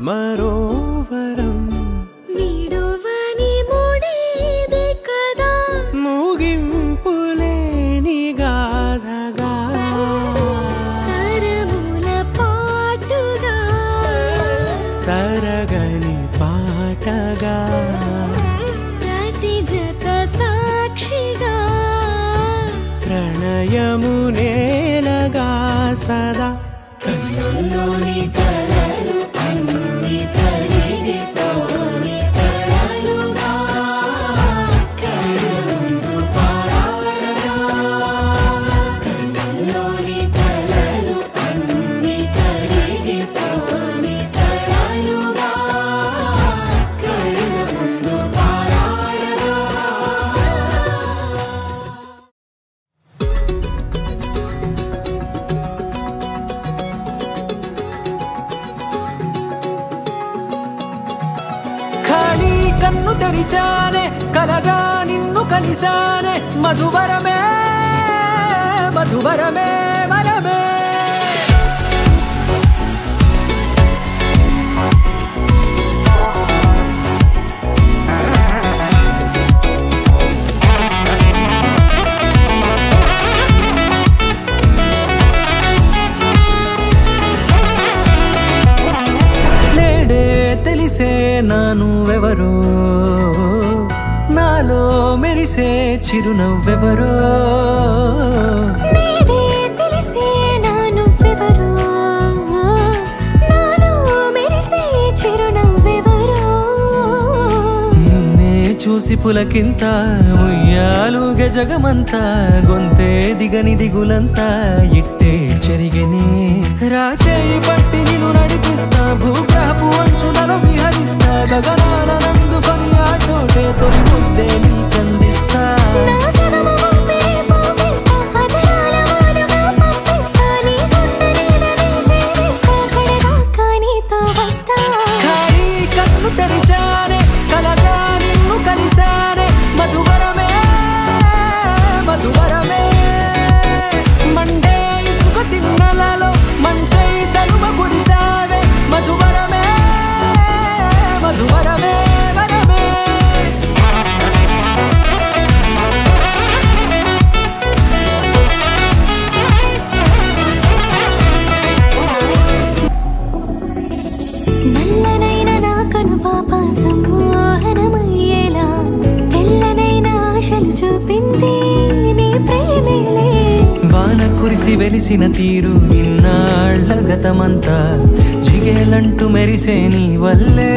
మరోవరం వీడోవని మూడేదే కదా ముగింపులేని గాథగా తరముల పాటుగా తరగని పాటగా ప్రతి జత సాక్షిగా ప్రణయము నేలగా సదా కన్నుల్లోని కలలు అన్ని కరిగిపోని కలలుగా కన్నులు పారాడగా కన్నుల్లోని కలలు అన్ని కరిగిపోని కలలుగా కన్నులు పారాడగా కన్ను తెరిచానే కలగా నిన్ను కలిసానే మధువరమే మధువరమే వరమే నేడే తెలిసే నానువెవరో నాలో మెరిసే చిరునవ్వెవరో నేడే తెలిసే నానువెవరో నాలో మెరిసే చిరునవ్వెవరో నిన్నే చూసి పులకింత ఉయ్యాలుగ జగమంతా గొంతే దిగని దిగులంతా ఇట్టే చెరిగనే రాచేయి పట్టి నిన్ను నడిపిస్తా భూగ్రహపు అంచులలో విహరిస్తా గగనానందుకొని ఆ చోటే తొలి ముద్దే నీకందిస్తా నా సగము పంపిణీ పంపిస్తా అదరాల వాలుగా పంపిస్తా నీ గుండె నీడనే చేరిస్తా కడదాకా నీతో వస్తా ఖాళీ కన్ను తెరిచానే కలగా నిన్ను కలిసానే మధువరమే మధువరమే మండే ఇసుక తిన్నెలలో మంచై చలువ కురిసావే మధువరమే మధువరమే వరమే నల్లనైన నా కను పాప సమ్మోహనమయ్యేలా తెల్లనైన ఆశలు చూపింది నీ ప్రేమేలే వాన కురిసి వెలిసిన తీరు ఇన్నాళ్ల గతమంతా జిగేలంటూ మెరిసే నీ వల్లే